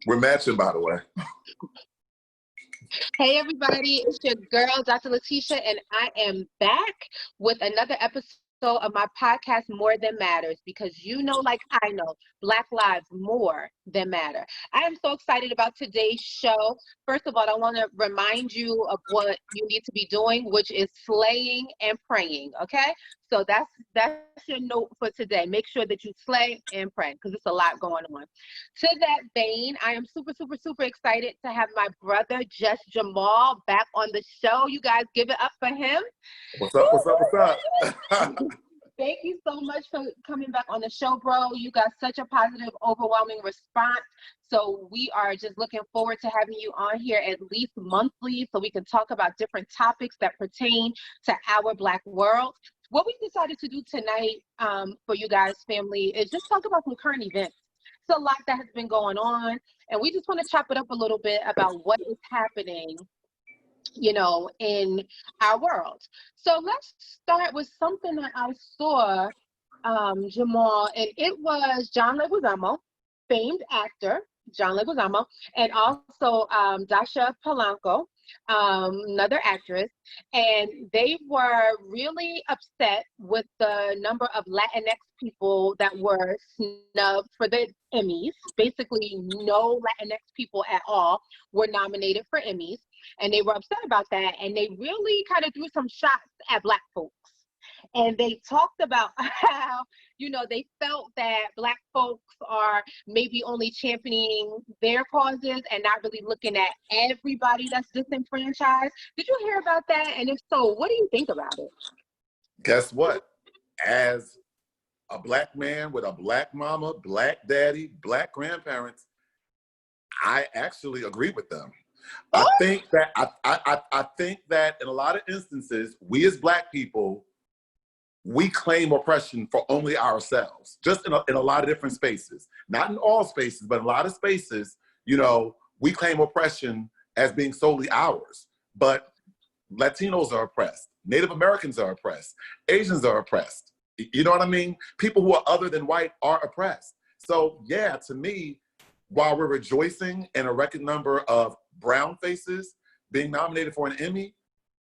We're matching, by the way. Hey everybody, it's your girl, Dr. Letitia, and I am back with another episode of my podcast, More Than Matters, because you know, like I know, Black lives more than matter. I am so excited about today's show. First of all, I want to remind you of what you need to be doing, which is slaying and praying, okay? So that's your note for today. Make sure that you slay and pray because it's a lot going on. To that vein, I am super, super, super excited to have my brother, Jus Jamaal, back on the show. You guys give it up for him. What's up, what's up, what's up? Thank you so much for coming back on the show, bro. You got such a positive, overwhelming response. So we are just looking forward to having you on here at least monthly so we can talk about different topics that pertain to our Black world. What we decided to do tonight for you guys, family, is just talk about some current events. It's a lot that has been going on, and we just want to chop it up a little bit about what is happening, you know, in our world. So let's start with something that I saw, Jamaal, and it was John Leguizamo, famed actor, John Leguizamo, and also Dasha Polanco, another actress, and they were really upset with the number of Latinx people that were snubbed for the Emmys. Basically, no Latinx people at all were nominated for Emmys, and they were upset about that, and they really kind of threw some shots at Black folks. And they talked about how, you know, they felt that Black folks are maybe only championing their causes and not really looking at everybody that's disenfranchised. Did you hear about that? And if so, what do you think about it? Guess what? As a Black man with a Black mama, Black daddy, Black grandparents, I actually agree with them. I think that I think that in a lot of instances, we as Black people, we claim oppression for only ourselves, just in a lot of different spaces. Not in all spaces, but in a lot of spaces, you know, we claim oppression as being solely ours. But Latinos are oppressed. Native Americans are oppressed. Asians are oppressed. You know what I mean? People who are other than white are oppressed. So yeah, to me, while we're rejoicing in a record number of brown faces being nominated for an Emmy,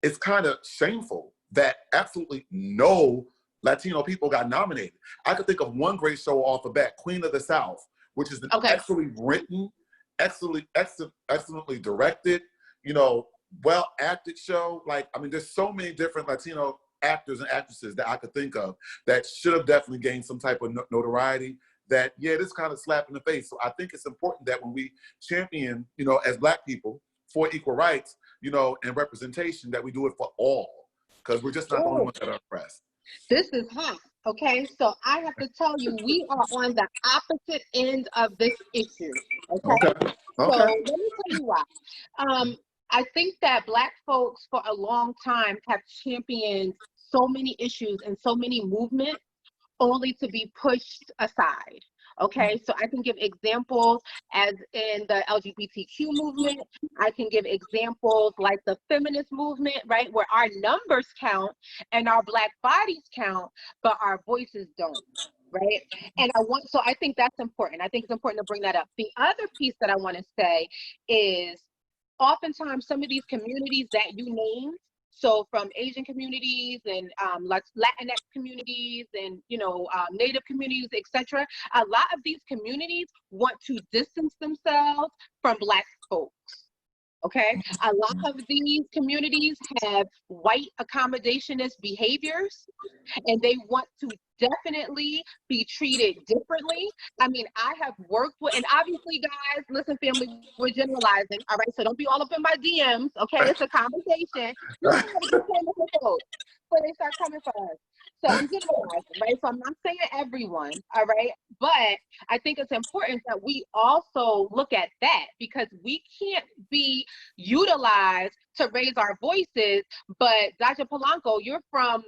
it's kind of shameful that absolutely no Latino people got nominated. I could think of one great show off the bat, Queen of the South, which is an excellently written, excellently directed, you know, well-acted show. Like, I mean, there's so many different Latino actors and actresses that I could think of that should have definitely gained some type of notoriety that, yeah, this kind of slap in the face. So I think it's important that when we champion, you know, as Black people for equal rights, you know, and representation, that we do it for all. Because we're just not the only ones that are oppressed. This is hot, okay? So I have to tell you, we are on the opposite end of this issue, okay? So let me tell you why. I think that Black folks for a long time have championed so many issues and so many movements only to be pushed aside. Okay, so I can give examples as in the LGBTQ movement. I can give examples like the feminist movement, right, where our numbers count and our Black bodies count, but our voices don't, right? And I think that's important. I think it's important to bring that up. The other piece that I want to say is oftentimes some of these communities that you named, so from Asian communities and Latinx communities and, you know, Native communities, etc., a lot of these communities want to distance themselves from Black folks. Okay, a lot of these communities have white accommodationist behaviors, and they want to definitely be treated differently. I mean, I have worked with, and obviously, guys, listen, family, we're generalizing, all right? So don't be all up in my DMs, okay? It's a conversation. You have to be famous with folks before they start coming for us. So I'm generalizing, right? So I'm not saying everyone, all right? But I think it's important that we also look at that, because we can't be utilized to raise our voices. But Dr. Polanco, you're from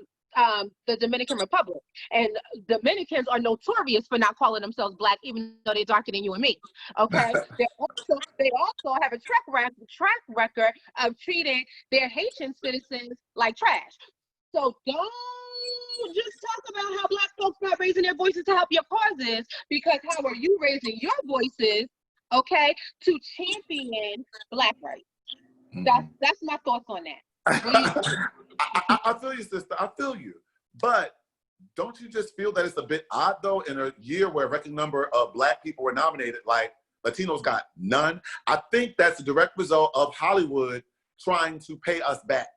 the Dominican Republic, and Dominicans are notorious for not calling themselves Black, even though they're darker than you and me. Okay, they also have a track record of treating their Haitian citizens like trash. So don't just talk about how Black folks not raising their voices to help your causes, because how are you raising your voices okay, to champion Black rights. That's my thoughts on that. I feel you, sister. I feel you. But don't you just feel that it's a bit odd, though, in a year where a record number of Black people were nominated, like Latinos got none? I think that's a direct result of Hollywood trying to pay us back.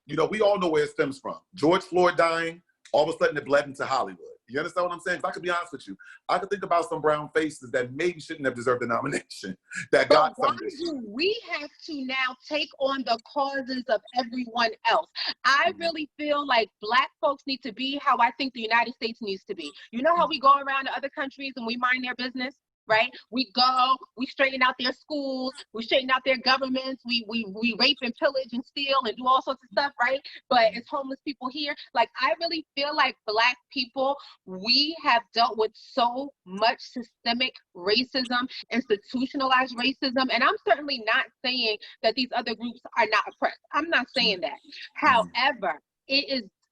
You know, we all know where it stems from. George Floyd dying, all of a sudden it bled into Hollywood. You understand what I'm saying? If I could be honest with you, I could think about some brown faces that maybe shouldn't have deserved the nomination that got some of this. Do we have to now take on the causes of everyone else? I really feel like Black folks need to be how I think the United States needs to be. You know how we go around to other countries and we mind their business? Right? We go, we straighten out their schools, we straighten out their governments, we rape and pillage and steal and do all sorts of stuff, right? But it's homeless people here. Like, I really feel like Black people, we have dealt with so much systemic racism, institutionalized racism, and I'm certainly not saying that these other groups are not oppressed. I'm not saying that. However,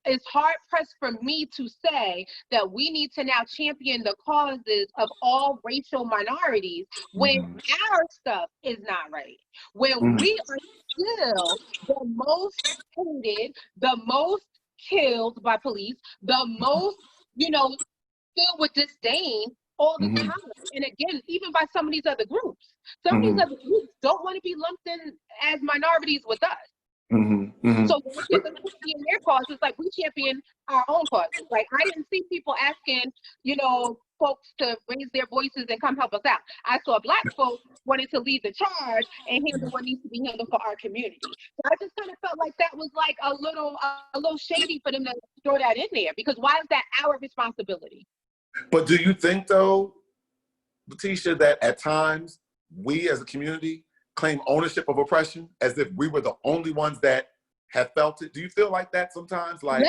it's hard pressed for me to say that we need to now champion the causes of all racial minorities when our stuff is not right. When we are still the most hated, the most killed by police, the most, filled with disdain all the time. And again, even by some of these other groups. Some of these other groups don't want to be lumped in as minorities with us. So when people champion their causes, like we champion our own causes. Like, I didn't see people asking, folks to raise their voices and come help us out. I saw Black folks wanting to lead the charge and handle what needs to be handled for our community. So I just kind of felt like that was like a little shady for them to throw that in there, because why is that our responsibility? But do you think, though, Letitia, that at times we as a community claim ownership of oppression as if we were the only ones that have felt it? Do you feel like that sometimes? Like,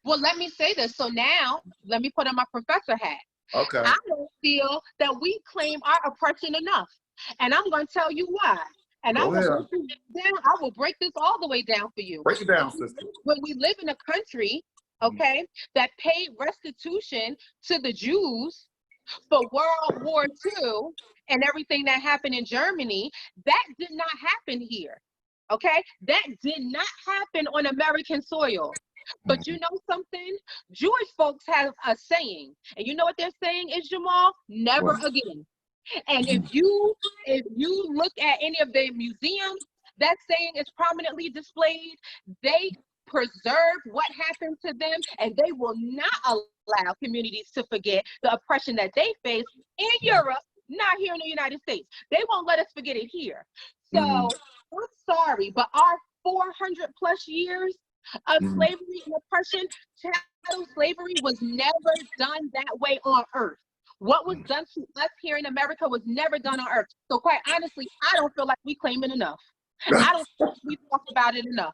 let me say this. So now, let me put on my professor hat. Okay. I don't feel that we claim our oppression enough. And I'm going to tell you why. And I will break this all the way down for you. Break it down, sister. When we live in a country, okay, that paid restitution to the Jews for World War II and everything that happened in Germany, that did not happen here, okay? That did not happen on American soil. But you know something? Jewish folks have a saying, and you know what their saying is, Jamal? Never again. And if you look at any of their museums, that saying is prominently displayed. They preserve what happened to them, and they will not allow communities to forget the oppression that they faced in Europe, not here in the United States. They won't let us forget it here. So I'm sorry, but our 400 plus years of slavery and oppression, chattel slavery was never done that way on earth. What was done to us here in America was never done on earth. So quite honestly, I don't feel like we claim it enough. I don't think we talk about it enough.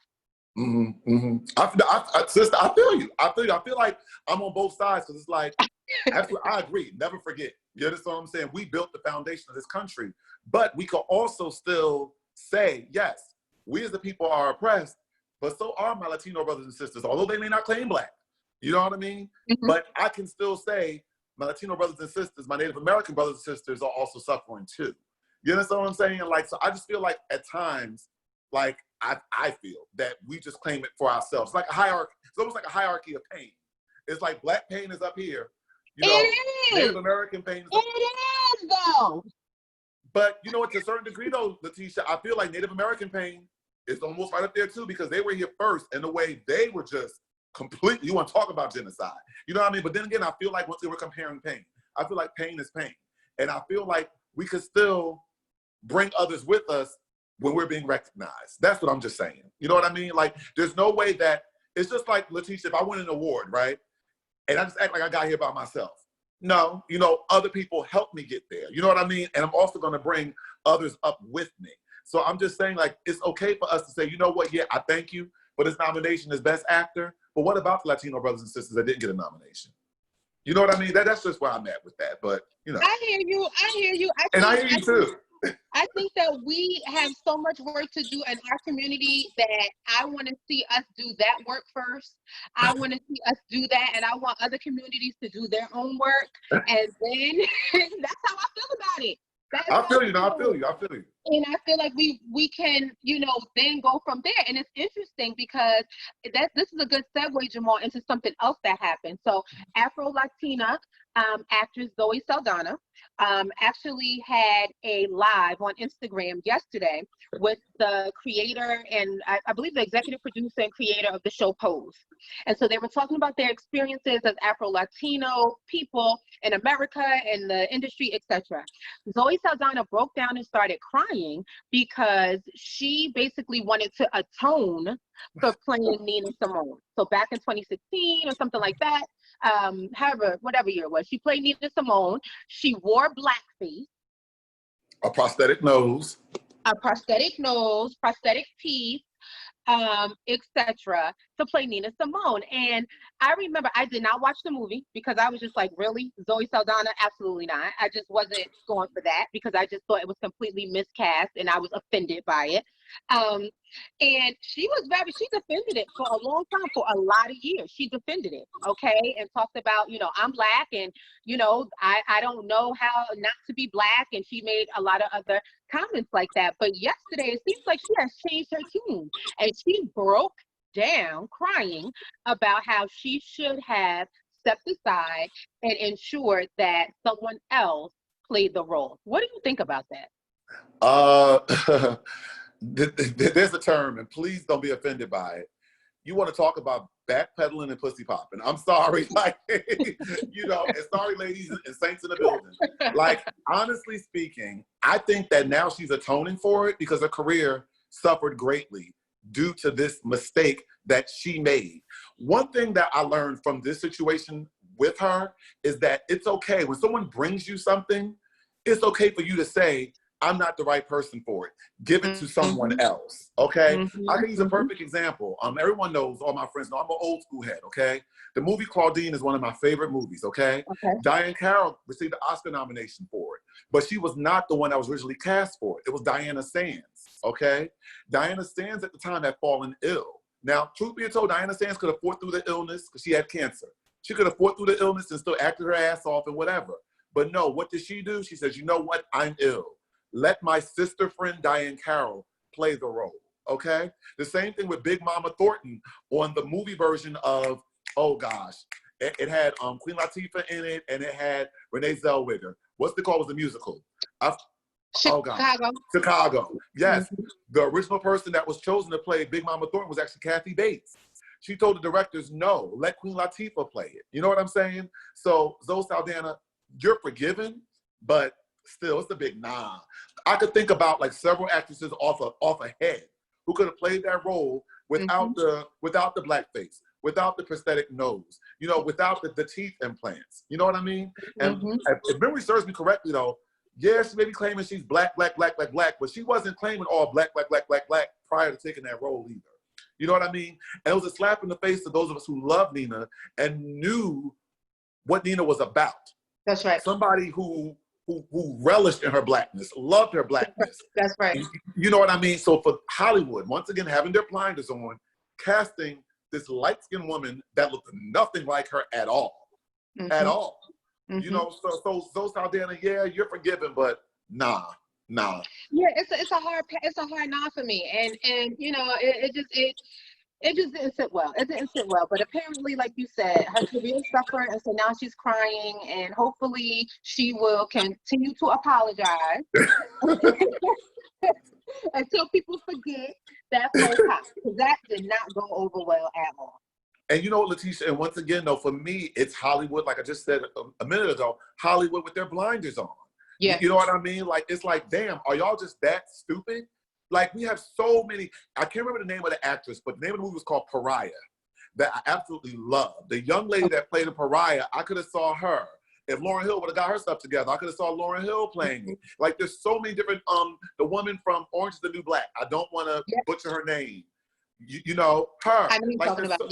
Sister, I feel you. I feel like I'm on both sides, because it's like, absolutely, I agree. Never forget. You understand what I'm saying? We built the foundation of this country, but we could also still say, yes, we as the people are oppressed, but so are my Latino brothers and sisters, although they may not claim Black. You know what I mean? But I can still say my Latino brothers and sisters, my Native American brothers and sisters are also suffering too. You understand what I'm saying? Like, so I just feel like at times, like I feel that we just claim it for ourselves. It's like a hierarchy. It's almost like a hierarchy of pain. It's like Black pain is up here. It is. Native American pain is up here. It is, though. But to a certain degree, though, Letitia, I feel like Native American pain is almost right up there too, because they were here first, and the way they were just completely, you want to talk about genocide. You know what I mean? But then again, I feel like once they were comparing pain, I feel like pain is pain. And I feel like we could still bring others with us when we're being recognized. That's what I'm just saying. You know what I mean? Like, there's no way that, it's just like, Letitia, if I win an award, right? And I just act like I got here by myself. No, other people helped me get there. You know what I mean? And I'm also going to bring others up with me. So I'm just saying, like, it's okay for us to say, you know what? Yeah, I thank you for this nomination as Best Actor. But what about the Latino brothers and sisters that didn't get a nomination? You know what I mean? That's just where I'm at with that. But, I hear you. I hear you too. I think that we have so much work to do in our community that I want to see us do that work first. I want to see us do that, and I want other communities to do their own work. And then that's how I feel about it. I feel you. No, I feel you. I feel you. And I feel like we can, then go from there. And it's interesting because this is a good segue, Jamal, into something else that happened. So Afro-Latina actress Zoe Saldana actually had a live on Instagram yesterday with the creator and I believe the executive producer and creator of the show Pose. And so they were talking about their experiences as Afro-Latino people in America and the industry, etc. Zoe Saldana broke down and started crying because she basically wanted to atone for playing Nina Simone. So back in 2016 or something like that, whatever year it was, she played Nina Simone. She wore blackface, a prosthetic nose, prosthetic teeth, etc., to play Nina Simone. And I remember I did not watch the movie because I was just like, really? Zoe Saldana? Absolutely not. I just wasn't going for that because I just thought it was completely miscast and I was offended by it. And she defended it for a long time, for a lot of years. She defended it, okay, and talked about, I'm Black and, I don't know how not to be Black. And she made a lot of other comments like that. But yesterday, it seems like she has changed her tune and she broke down crying about how she should have stepped aside and ensured that someone else played the role. What do you think about that? There's a term, and please don't be offended by it. You want to talk about backpedaling and pussy popping. I'm sorry, and sorry, ladies and saints in the building. Like, honestly speaking, I think that now she's atoning for it because her career suffered greatly due to this mistake that she made. One thing that I learned from this situation with her is that it's okay. When someone brings you something, it's okay for you to say, I'm not the right person for it. Give it to someone else, okay? I can use a perfect example. Everyone knows, all my friends know, I'm an old school head, okay? The movie Claudine is one of my favorite movies, okay? Diahann Carroll received the Oscar nomination for it, but she was not the one that was originally cast for it. It was Diana Sands, okay? Diana Sands at the time had fallen ill. Now, truth be told, Diana Sands could have fought through the illness because she had cancer. She could have fought through the illness and still acted her ass off and whatever. But no, what did she do? She says, you know what? I'm ill. Let my sister friend Diahann Carroll play the role, okay? The same thing with Big Mama Thornton on the movie version of, oh gosh, it had Queen Latifah in it and it had Renee Zellweger. What's it called? Was the musical? Chicago. Yes, the original person that was chosen to play Big Mama Thornton was actually Kathy Bates. She told the directors, no, let Queen Latifah play it. You know what I'm saying? So Zoe Saldana, you're forgiven, but still, it's a big nah. I could think about like several actresses off a head who could have played that role without the blackface, without the prosthetic nose, without the teeth implants. You know what I mean? And if memory serves me correctly, though, yeah, she may be claiming she's black, but she wasn't claiming all black prior to taking that role either. You know what I mean? And it was a slap in the face to those of us who loved Nina and knew what Nina was about. That's right. Somebody who relished in her blackness, loved her blackness. That's right. You know what I mean? So for Hollywood, once again, having their blinders on, casting this light-skinned woman that looked nothing like her at all. At all. So Zoe Saldana, yeah, you're forgiven, but nah. Yeah, it's a hard nah for me. And it just didn't sit well. It didn't sit well. But apparently, like you said, her career suffered, and so now she's crying, and hopefully she will continue to apologize until people forget that faux pas, because that did not go over well at all. And you know what, Letitia, and once again, though, for me, it's Hollywood, like I just said a minute ago, Hollywood with their blinders on. Yeah. You know what I mean? Like, it's like, damn, are y'all just that stupid? Like, we have so many, I can't remember the name of the actress, but the name of the movie was called Pariah, that I absolutely loved. The young lady that played in Pariah, I could have saw her. If Lauryn Hill would have got her stuff together, I could have saw Lauryn Hill playing it. Like, there's so many different, the woman from Orange is the New Black, I don't want to butcher her name. You know, her. I know you're talking about,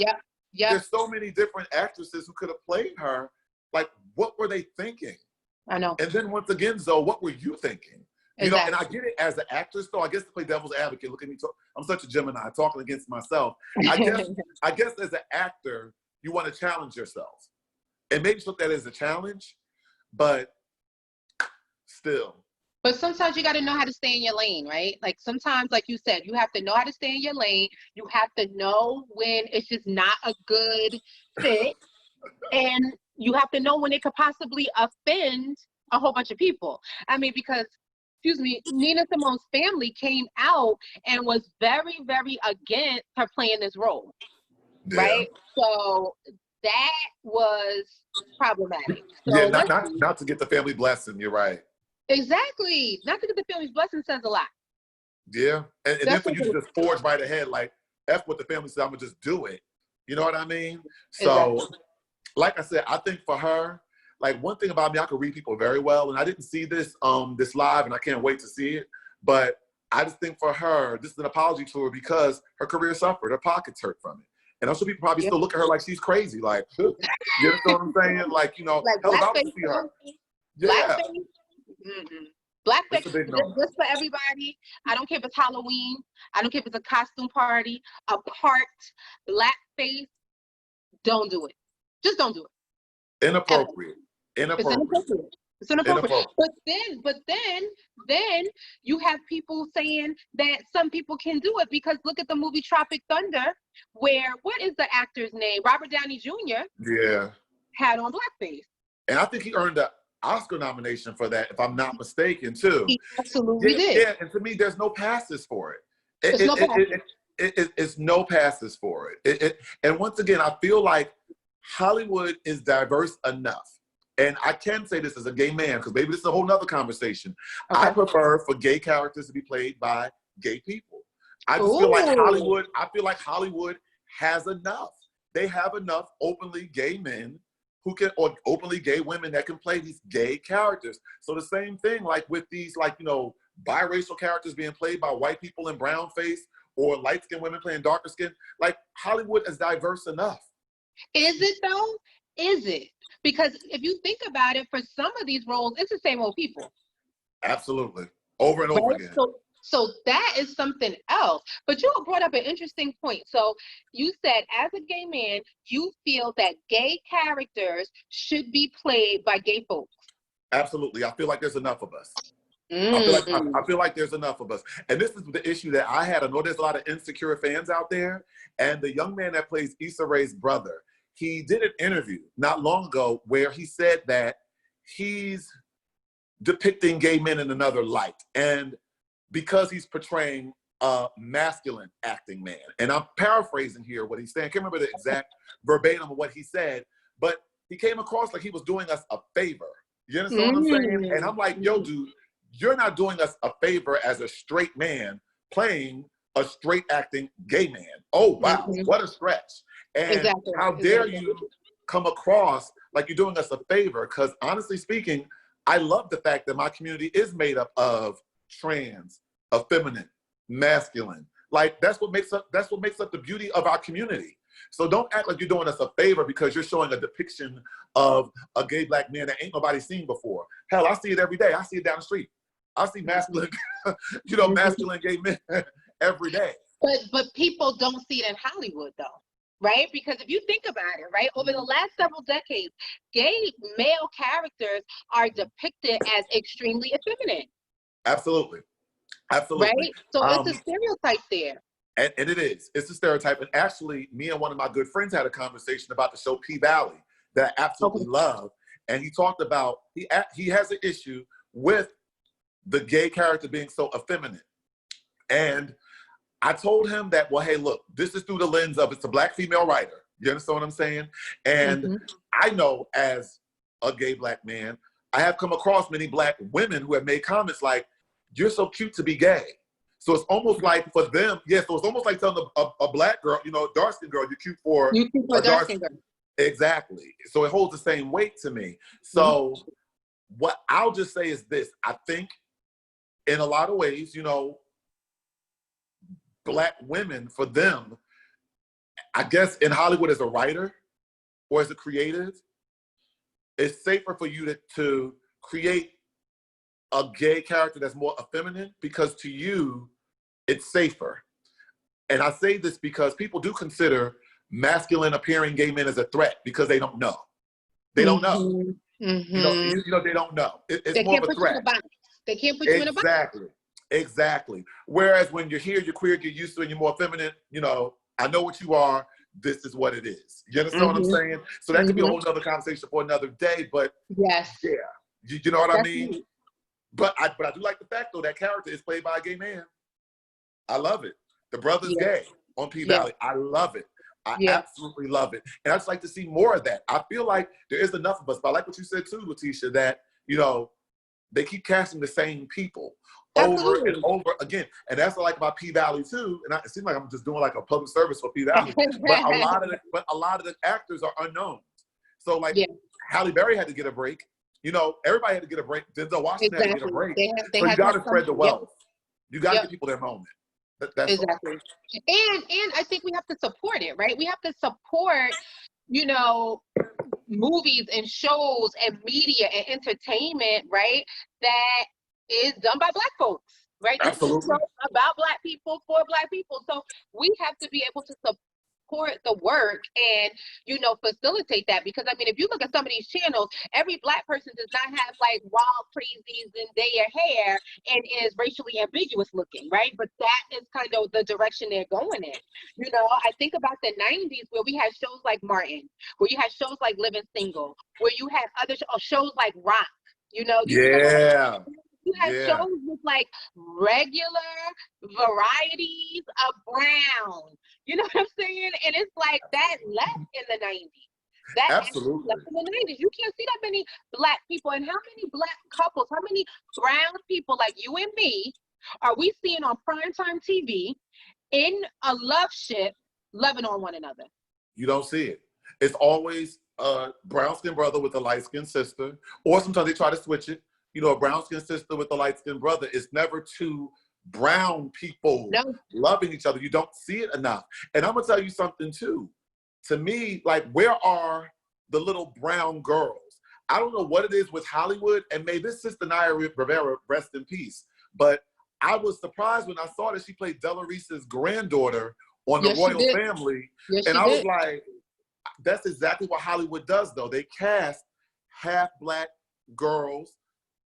There's so many different actresses who could have played her. Like, what were they thinking? I know. And then once again, Zoe, what were you thinking? You exactly. know, and I get it as an actress, though. I guess to play devil's advocate, look at me, I'm such a Gemini, talking against myself. I guess as an actor, you want to challenge yourself. And maybe look at it as a challenge, but still, But sometimes you got to know how to stay in your lane, right? Like sometimes, like you said, you have to know how to stay in your lane. You have to know when it's just not a good fit. And you have to know when it could possibly offend a whole bunch of people. I mean, because, excuse me, Nina Simone's family came out and was very, very against her playing this role, right? So that was problematic. So Yeah, not to get the family blessing, you're right. Exactly. Not to get the family's blessing says a lot. Yeah. And then for you to just forge right ahead, like, F what the family said, I'm going to just do it. You know what I mean? So, Exactly. like I said, I think for her, like, one thing about me, I can read people very well. And I didn't see this this live, and I can't wait to see it. But I just think for her, this is an apology to her because her career suffered. Her pockets hurt from it. And also people probably still look at her like she's crazy. Like, you know what I'm saying? Like, you know, Like hell, if I was to Blackface. see her. Yeah. Blackface, just for everybody. I don't care if it's Halloween. I don't care if it's a costume party, a part, blackface. Don't do it. Just don't do it. Inappropriate. Inappropriate. It's inappropriate. But then you have people saying that some people can do it because look at the movie Tropic Thunder, where what is the actor's name? Robert Downey Jr. Yeah. Had on blackface. And I think he earned an Oscar nomination for that, if I'm not mistaken, too. He absolutely did. Yeah, and to me, there's no passes for it. It's no passes for it. And once again, I feel like Hollywood is diverse enough. And I can say this as a gay man, because maybe this is a whole nother conversation. Okay. I prefer for gay characters to be played by gay people. I just feel like Hollywood has enough. They have enough openly gay men who can, or openly gay women that can play these gay characters. So the same thing, like with these, like, you know, biracial characters being played by white people in brown face, or light-skinned women playing darker skin. Like, Hollywood is diverse enough. Is it though? Is it? Because if you think about it, for some of these roles, it's the same old people. Absolutely. Over and over again. So that is something else. But you brought up an interesting point. So you said, as a gay man, you feel that gay characters should be played by gay folks. Absolutely. I feel like there's enough of us. I feel like there's enough of us. And this is the issue that I had. I know there's a lot of insecure fans out there. And the young man that plays Issa Rae's brother, he did an interview not long ago where he said that he's depicting gay men in another light. And because he's portraying a masculine acting man. And I'm paraphrasing here what he's saying. I can't remember the exact verbatim of what he said, but he came across like he was doing us a favor. You understand what I'm saying? And I'm like, yo, dude, you're not doing us a favor as a straight man playing a straight acting gay man. Oh, wow, what a stretch. And how dare you come across like you're doing us a favor? Because honestly speaking, I love the fact that my community is made up of trans, effeminate, masculine. Like, that's what makes up the beauty of our community. So don't act like you're doing us a favor because you're showing a depiction of a gay black man that ain't nobody seen before. Hell, I see it every day. I see it down the street. I see masculine, masculine gay men every day. But people don't see it in Hollywood though, right? Because if you think about it, right, over the last several decades, gay male characters are depicted as extremely effeminate. Absolutely. Absolutely. Right? So it's a stereotype there. And it is. It's a stereotype. And actually, me and one of my good friends had a conversation about the show P-Valley that I absolutely love. And he talked about, he has an issue with the gay character being so effeminate. And I told him that, well, hey, look, this is through the lens of, it's a black female writer. You understand what I'm saying? And I know as a gay black man, I have come across many black women who have made comments like, you're so cute to be gay. So it's almost like for them, so it's almost like telling a black girl, dark-skinned girl, you're cute for a dark-skinned girl. Exactly. So it holds the same weight to me. So what I'll just say is this. I think in a lot of ways, black women, for them, I guess in Hollywood as a writer or as a creative, it's safer for you to create a gay character that's more effeminate because to you, it's safer. And I say this because people do consider masculine appearing gay men as a threat because they don't know. They don't know. They don't know. It's more of a threat. They can't put you in a box. Exactly. Whereas when you're here, you're queer, you're used to it, you're more feminine, you know, I know what you are. This is what it is. You understand what I'm saying? So that could be a whole other conversation for another day, but yes. Yeah. You know what I mean? Definitely. But I do like the fact, though, that character is played by a gay man. I love it. The brother's gay on P-Valley. I love it. I absolutely love it. And I just like to see more of that. I feel like there is enough of us. But I like what you said, too, Letitia, that, you know, they keep casting the same people over and over again. And that's what I like about P-Valley, too. And it seems like I'm just doing like a public service for P-Valley. but a lot of the actors are unknown. So, like, Halle Berry had to get a break. You know, everybody had to get a break. Denzel Washington had to get a break. So you got to spread the wealth. You got to give people their moment. That's exactly. And I think we have to support it, right? We have to support, you know, movies and shows and media and entertainment, right? That is done by Black folks, right? Absolutely. This is about Black people for Black people. So we have to be able to support the work and, you know, facilitate that. Because I mean, if you look at some of these channels, every Black person does not have like wild, crazy Zendaya hair and is racially ambiguous looking, right? But that is kind of the direction they're going in. You know, I think about the 90s where we had shows like Martin, where you had shows like Living Single, where you had other shows like Rock, you know? You had shows with like regular varieties of brown. You know what I'm saying? And it's like that left in the 90s. That absolutely left in the 90s. You can't see that many Black people. And how many Black couples, how many brown people like you and me are we seeing on primetime TV in a love ship loving on one another? You don't see it. It's always a brown-skinned brother with a light-skinned sister. Or sometimes they try to switch it. You know, a brown-skinned sister with a light-skinned brother. It's never two brown people loving each other. You don't see it enough. And I'm going to tell you something, too. To me, like, where are the little brown girls? I don't know what it is with Hollywood, and may this sister Naya Rivera rest in peace. But I was surprised when I saw that she played Della Reese's granddaughter on The Royal Family. And I was like, that's exactly what Hollywood does, though. They cast half Black girls,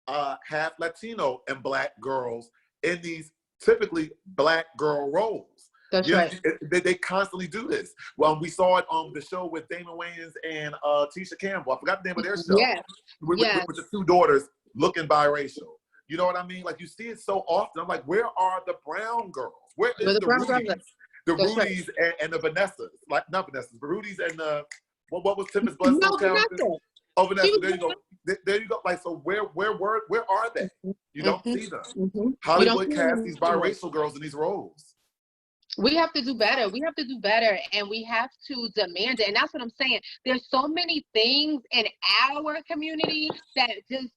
half Latino and Black girls in these typically Black girl roles. That's right. They constantly do this. Well, we saw it on the show with Damon Wayans and Tisha Campbell. I forgot the name of their show. With the two daughters looking biracial. You know what I mean? Like, you see it so often. I'm like, where are the brown girls? Where is the Rudies? The Rudies and the Vanessas. Like, not Vanessas, but Rudies and the, what was Timmons Bloodstone's character? Oh, Vanessa, there you go. There you go. Like, so where are they? You don't see them. Hollywood casts these biracial girls in these roles. We have to do better. We have to do better, and we have to demand it. And that's what I'm saying. There's so many things in our community that just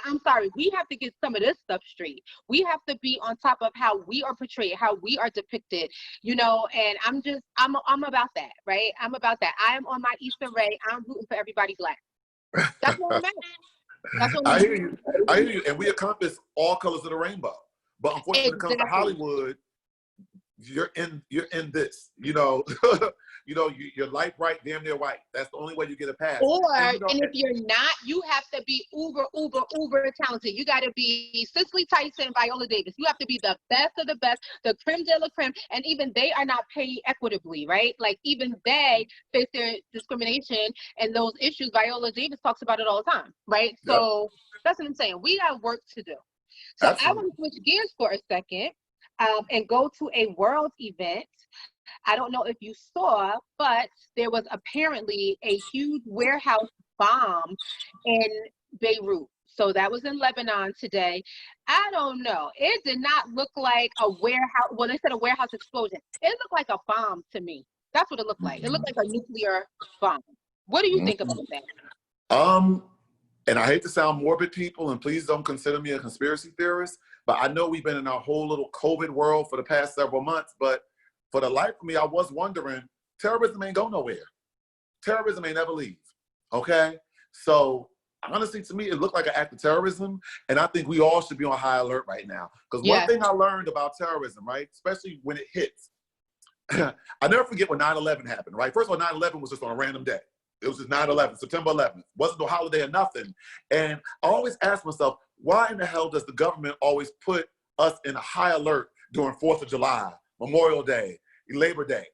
I'm sorry, we have to get some of this stuff straight. We have to be on top of how we are portrayed, how we are depicted, you know, and I'm about that, right? I'm about that. I am on my Issa Rae. I'm rooting for everybody Black. That's what I'm at. That's what I hear you. And we encompass all colors of the rainbow. But unfortunately, when it comes to Hollywood, you're in this, you know. You're light bright, damn near white. That's the only way you get a pass. And if you're not, you have to be uber talented. You got to be Cicely Tyson, Viola Davis. You have to be the best of the best, the creme de la creme. And even they are not paid equitably, right? Like, even they face their discrimination and those issues. Viola Davis talks about it all the time, right? So that's what I'm saying. We got work to do. So I want to switch gears for a second and go to a world event. I don't know if you saw, but there was apparently a huge warehouse bomb in Beirut. So that was in Lebanon today. I don't know. It did not look like a warehouse. Well, they said a warehouse explosion. It looked like a bomb to me. That's what it looked like. It looked like a nuclear bomb. What do you think about that? And I hate to sound morbid, people, and please don't consider me a conspiracy theorist, but I know we've been in our whole little COVID world for the past several months, but for the life of me, I was wondering, terrorism ain't go nowhere. Terrorism ain't never leave, okay? So honestly, to me, it looked like an act of terrorism, and I think we all should be on high alert right now. Because one thing I learned about terrorism, right, especially when it hits, I never forget when 9/11 happened, right? First of all, 9/11 was just on a random day. It was just 9/11, September 11th. Wasn't no holiday or nothing. And I always ask myself, why in the hell does the government always put us in a high alert during 4th of July, Memorial Day, Labor Day?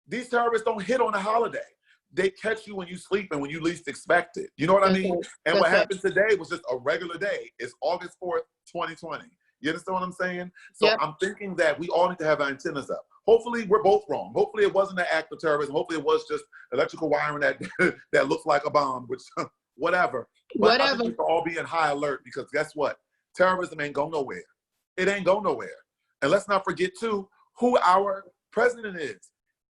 These terrorists don't hit on a holiday. They catch you when you sleep and when you least expect it. You know what I mean? And what happened today was just a regular day. It's August 4th, 2020. You understand what I'm saying? So I'm thinking that we all need to have our antennas up. Hopefully we're both wrong. Hopefully it wasn't an act of terrorism. Hopefully it was just electrical wiring that that looks like a bomb, which whatever. But I think we should all be in high alert, because guess what? Terrorism ain't going nowhere. It ain't going nowhere. And let's not forget too who our president is.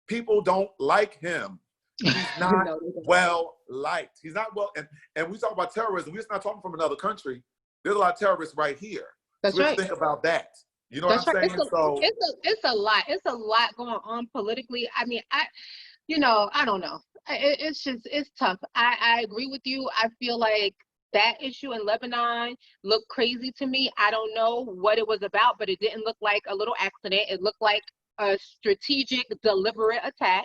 People don't like him. He's not well liked. He's not well, and we talk about terrorism. We're just not talking from another country. There's a lot of terrorists right here. That's so right. Think about that. You know what I'm saying? It's a lot. It's a lot going on politically. I mean, I don't know. It's tough. I agree with you. I feel like that issue in Lebanon looked crazy to me. I don't know what it was about, but it didn't look like a little accident. It looked like a strategic, deliberate attack.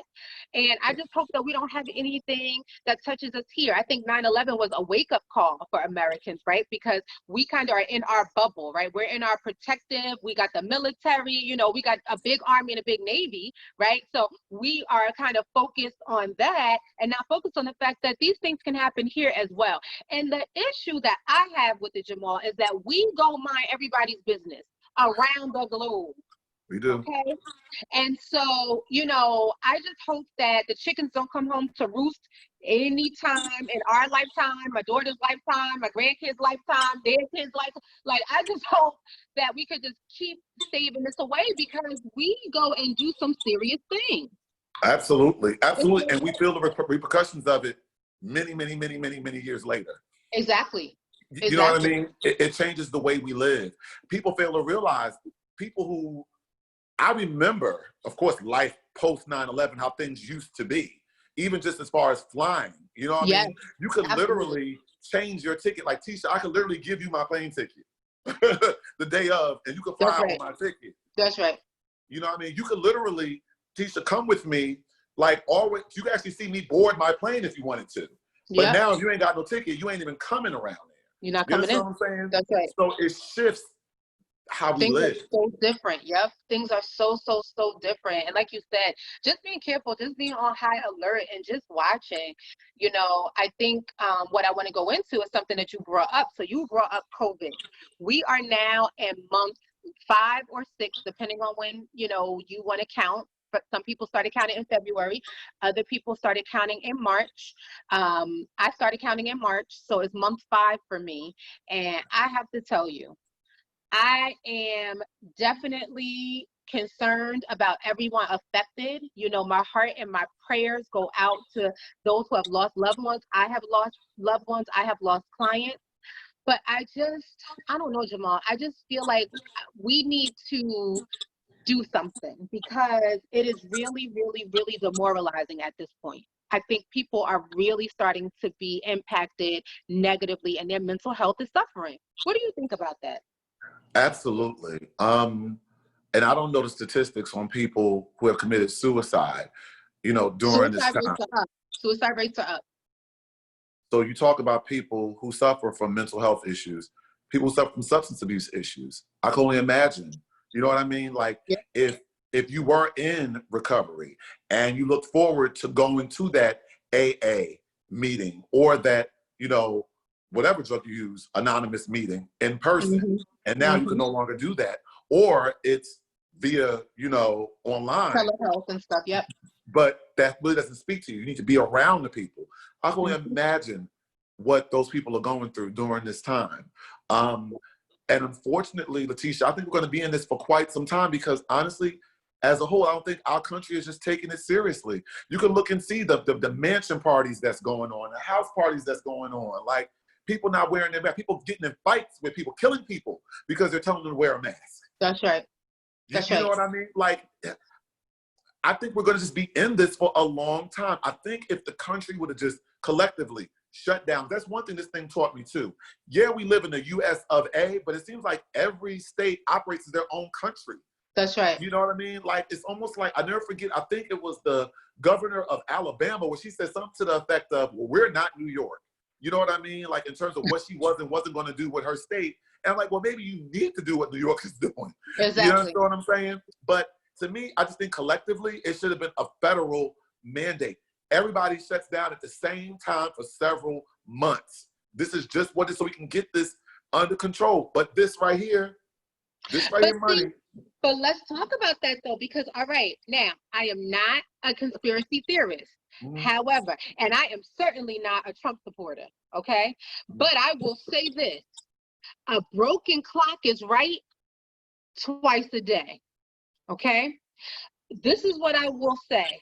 And I just hope that we don't have anything that touches us here. I think 9/11 was a wake-up call for Americans, right? Because we kind of are in our bubble, right? We're in our protective, we got the military, we got a big army and a big navy, right? So we are kind of focused on that and not focused on the fact that these things can happen here as well. And the issue that I have with it, Jamaal, is that we go mind everybody's business around the globe. We do. Okay. And so, I just hope that the chickens don't come home to roost anytime in our lifetime, my daughter's lifetime, my grandkids' lifetime, their kids' lifetime. Like, I just hope that we could just keep staving this away, because we go and do some serious things. Absolutely. Absolutely. And we feel the repercussions of it many, many, many, many, many years later. Exactly. You know what I mean? It changes the way we live. People fail to realize, people who, I remember, of course, life post 9/11, how things used to be, even just as far as flying. You know what I mean? You could literally change your ticket. Like, Tisha, I could literally give you my plane ticket the day of, and you could fly on my ticket. That's right. You know what I mean? You could literally, Tisha, come with me. Like, always, you could actually see me board my plane if you wanted to. But now, if you ain't got no ticket, you ain't even coming around there. You're not coming in. You know what I'm saying? That's right. So it shifts how we live. Things are so different. Yep. Things are so different. And like you said, just being careful, just being on high alert and just watching. I think what I want to go into is something that you brought up. So you brought up COVID. We are now in month 5 or 6, depending on when, you want to count. But some people started counting in February. Other people started counting in March. I started counting in March. So it's month 5 for me. And I have to tell you, I am definitely concerned about everyone affected. My heart and my prayers go out to those who have lost loved ones. I have lost loved ones. I have lost clients. But I don't know, Jamaal. I just feel like we need to do something, because it is really, really, really demoralizing at this point. I think people are really starting to be impacted negatively, and their mental health is suffering. What do you think about that? Absolutely. And I don't know the statistics on people who have committed suicide, during this time. Suicide rates are up. So you talk about people who suffer from mental health issues, people who suffer from substance abuse issues. I can only imagine, you know what I mean? Like, if you were in recovery and you look forward to going to that AA meeting, or that, whatever drug you use, anonymous meeting in person, and now you can no longer do that, or it's via, online. Telehealth and stuff, yep. But that really doesn't speak to you. You need to be around the people. I can only imagine what those people are going through during this time. And unfortunately, Letitia, I think we're going to be in this for quite some time, because honestly, as a whole, I don't think our country is just taking it seriously. You can look and see the mansion parties that's going on, the house parties that's going on, like people not wearing their mask, people getting in fights with people, killing people because they're telling them to wear a mask. That's right. You know what I mean? Like, I think we're going to just be in this for a long time. I think if the country would have just collectively shut down, that's one thing this thing taught me too. Yeah, we live in the US of A, but it seems like every state operates as their own country. That's right. You know what I mean? Like, it's almost like, I never forget, I think it was the governor of Alabama, where she said something to the effect of, well, we're not New York. You know what I mean? Like, in terms of what she was and wasn't going to do with her state. And I'm like, well, maybe you need to do what New York is doing. Exactly. You understand what I'm saying? But to me, I just think collectively, it should have been a federal mandate. Everybody shuts down at the same time for several months. This is just what is so we can get this under control. But this right here, money. But let's talk about that though, because all right, now I am not a conspiracy theorist. However, and I am certainly not a Trump supporter, okay? But I will say this, a broken clock is right twice a day, okay? This is what I will say.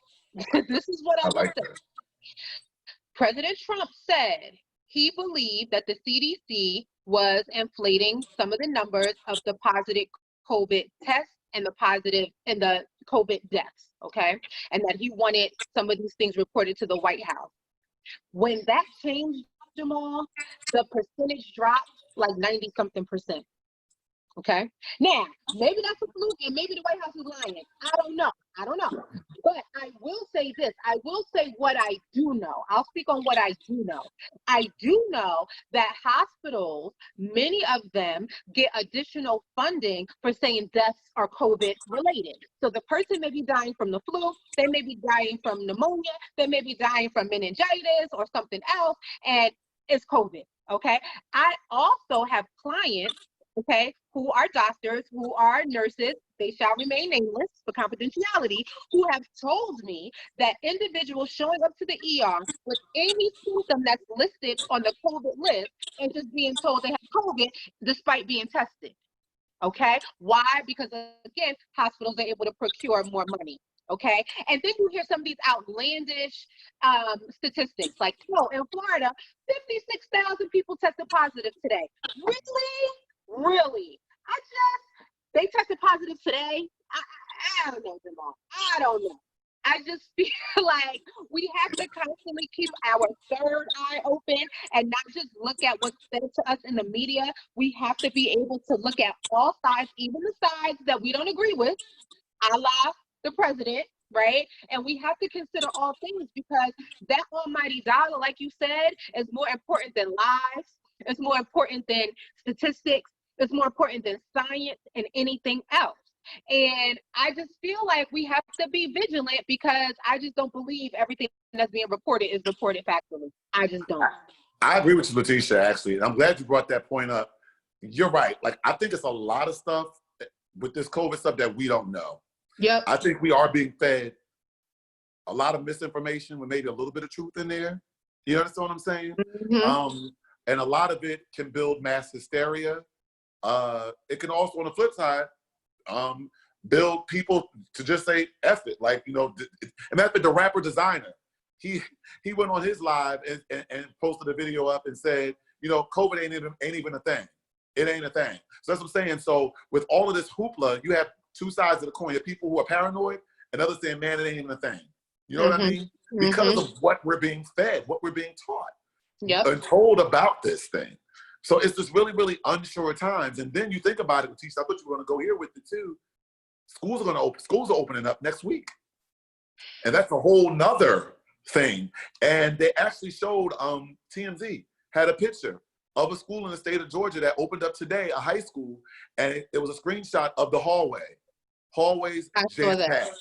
This is what I will say. President Trump said he believed that the CDC was inflating some of the numbers of the positive COVID tests and the COVID deaths, okay? And that he wanted some of these things reported to the White House. When that changed, Jamal, the percentage dropped like 90-something%. Okay. Now, maybe that's a fluke and maybe the White House is lying. I don't know. But I will say this. I will say what I do know. I'll speak on what I do know. I do know that hospitals, many of them get additional funding for saying deaths are COVID related. So the person may be dying from the flu, they may be dying from pneumonia, they may be dying from meningitis or something else, and it's COVID. Okay. I also have clients, okay, who are doctors, who are nurses, they shall remain nameless for confidentiality, who have told me that individuals showing up to the ER with any symptom that's listed on the COVID list and just being told they have COVID despite being tested, okay? Why? Because, again, hospitals are able to procure more money. Okay, and then you hear some of these outlandish statistics, like, oh, in Florida, 56,000 people tested positive today. Really? They tested positive today. I don't know, Jamal. I don't know. I just feel like we have to constantly keep our third eye open and not just look at what's said to us in the media. We have to be able to look at all sides, even the sides that we don't agree with, a la the president, right? And we have to consider all things, because that almighty dollar, like you said, is more important than lives. It's more important than statistics. It's more important than science and anything else. And I just feel like we have to be vigilant, because I just don't believe everything that's being reported is reported factually. I just don't. I agree with you, Letitia, actually. I'm glad you brought that point up. You're right. Like, I think it's a lot of stuff with this COVID stuff that we don't know. Yep. I think we are being fed a lot of misinformation with maybe a little bit of truth in there. You understand what I'm saying? Mm-hmm. And a lot of it can build mass hysteria. It can also, on the flip side, build people to just say F it. Like, you know, and that's the rapper Designer. He went on his live and posted a video up and said, you know, COVID ain't even a thing. It ain't a thing. So that's what I'm saying. So with all of this hoopla, you have two sides of the coin. You have people who are paranoid and others saying, man, it ain't even a thing. You know what I mean? Because of what we're being fed, what we're being taught and told about this thing. So it's just really, really unsure times. And then you think about it, Leticia, I thought you were going to go here with it too. Schools are opening up next week. And that's a whole nother thing. And they actually showed, TMZ had a picture of a school in the state of Georgia that opened up today, a high school, and it was a screenshot of the hallway. Hallways jam-packed.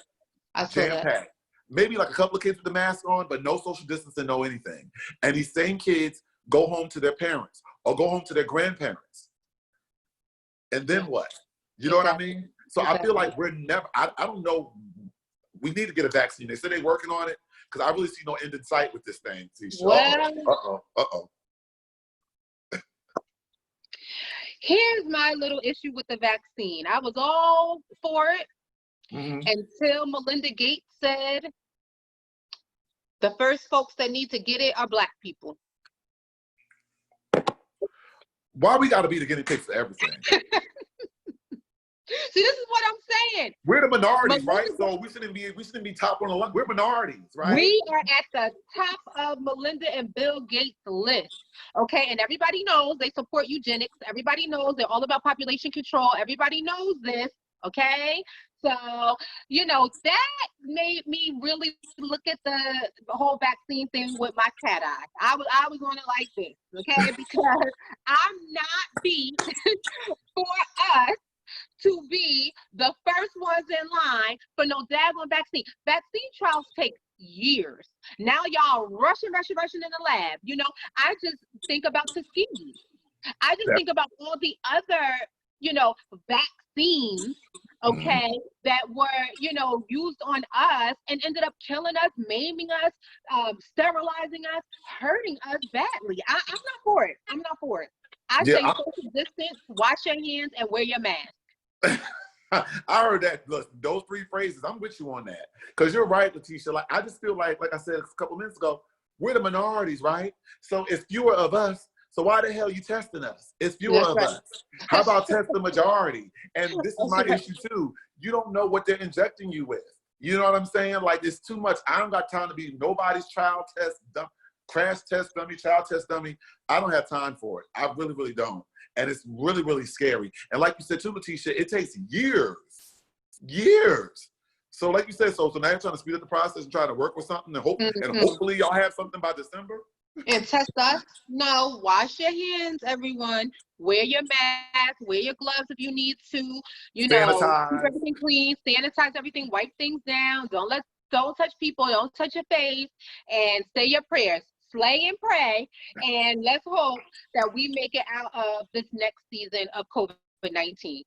I saw that. Maybe like a couple of kids with the mask on, but no social distancing, no anything. And these same kids go home to their parents or go home to their grandparents. And then what? You know what I mean? So I feel like we're never, I don't know, we need to get a vaccine. They said they're working on it, because I really see no end in sight with this thing. Well, here's my little issue with the vaccine. I was all for it until Melinda Gates said the first folks that need to get it are Black people. Why we got to be the guinea pigs for everything? See, this is what I'm saying. We're the minorities, right? So we shouldn't be top on the list. We're minorities, right? We are at the top of Melinda and Bill Gates' list. Okay, and everybody knows they support eugenics. Everybody knows they're all about population control. Everybody knows this. Okay. So, that made me really look at the whole vaccine thing with my cat eye. I was on it like this, okay? Because I'm not beat for us to be the first ones in line for no daggone vaccine. Vaccine trials take years. Now y'all rushing in the lab. I just think about Tuskegee. I just think about all the other, vaccines, okay, that were, used on us and ended up killing us, maiming us, sterilizing us, hurting us badly. I'm not for it. I'm not for it. I say social distance, wash your hands, and wear your mask. I heard that. Look, those three phrases, I'm with you on that. Because you're right, Letitia. Like, I just feel like I said a couple minutes ago, we're the minorities, right? So it's fewer of us. So why the hell are you testing us? It's fewer of us. How about test the majority? And this is my issue too. You don't know what they're injecting you with. You know what I'm saying? Like, it's too much. I don't got time to be nobody's child test, crash test dummy, child test dummy. I don't have time for it. I really, really don't. And it's really, really scary. And like you said too, Letitia, it takes years. So like you said, so now you're trying to speed up the process and try to work with something and hopefully y'all have something by December. And test us? No, wash your hands, everyone. Wear your mask, wear your gloves if you need to. Sanitize. Keep everything clean, sanitize everything, wipe things down. Don't touch people, don't touch your face, and say your prayers. Slay and pray, and let's hope that we make it out of this next season of COVID-19.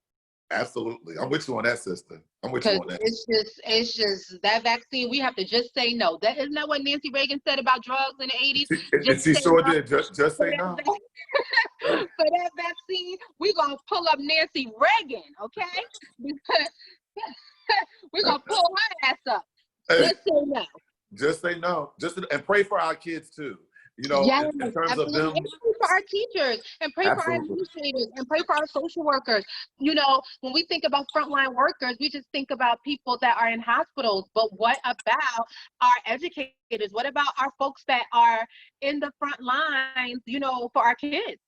Absolutely. I'm with you on that, sister. I'm with you on that. It's just that vaccine, we have to just say no. Isn't that what Nancy Reagan said about drugs in the 80s? She sure did. Just say no. For that vaccine, we're going to pull up Nancy Reagan, okay? Because we're going to pull her ass up. Just say no. Just say no. And pray for our kids too. In terms of them. And pray for our teachers, and pray for our administrators, and pray for our social workers. When we think about frontline workers, we just think about people that are in hospitals. But what about our educators? What about our folks that are in the front lines, for our kids?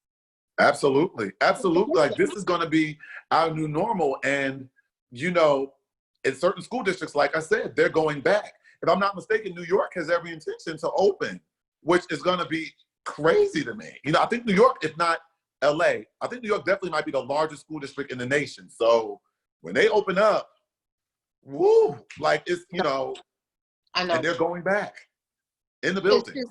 Absolutely. Like, this is going to be our new normal. And, in certain school districts, like I said, they're going back. If I'm not mistaken, New York has every intention to open, which is going to be crazy to me. I think New York, if not LA, I think New York definitely might be the largest school district in the nation. So when they open up, woo, like, it's, I know. And they're going back in the building.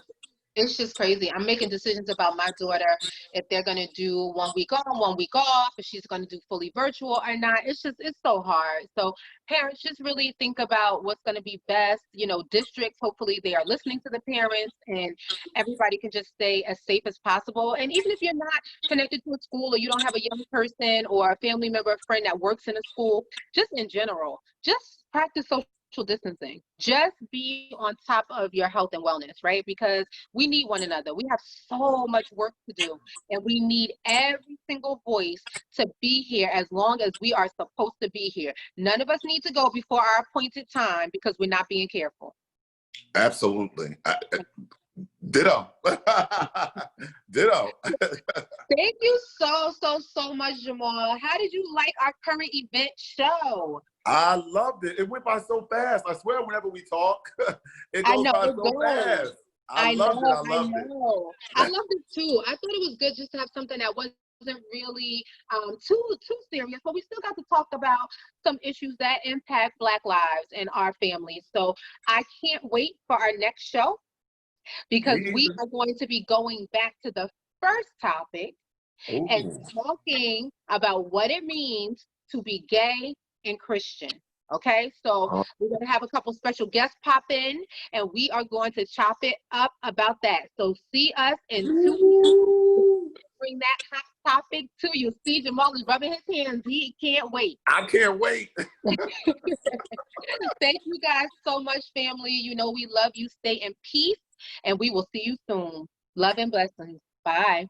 It's just crazy. I'm making decisions about my daughter, if they're going to do 1 week on, 1 week off, if she's going to do fully virtual or not. It's so hard. So parents, just really think about what's going to be best. Districts, hopefully they are listening to the parents, and everybody can just stay as safe as possible. And even if you're not connected to a school, or you don't have a young person or a family member, a friend that works in a school, just in general, just practice social distancing. Just be on top of your health and wellness, right? Because we need one another. We have so much work to do, and we need every single voice to be here as long as we are supposed to be here. None of us need to go before our appointed time because we're not being careful. Absolutely. Ditto. Ditto. Thank you so much, Jamaal. How did you like our current event show? I loved it. It went by so fast. I swear, whenever we talk, it goes by so fast. I loved it. I loved it too. I thought it was good just to have something that wasn't really too serious, but we still got to talk about some issues that impact Black lives and our families. So I can't wait for our next show, because we are going to be going back to the first topic and talking about what it means to be gay and Christian. Okay, so we're going to have a couple special guests pop in, and we are going to chop it up about that. So see us in 2 weeks. Bring that hot topic to you. See, Jamaal is rubbing his hands. He can't wait. I can't wait. Thank you guys so much, family. We love you. Stay in peace, and we will see you soon. Love and blessings. Bye.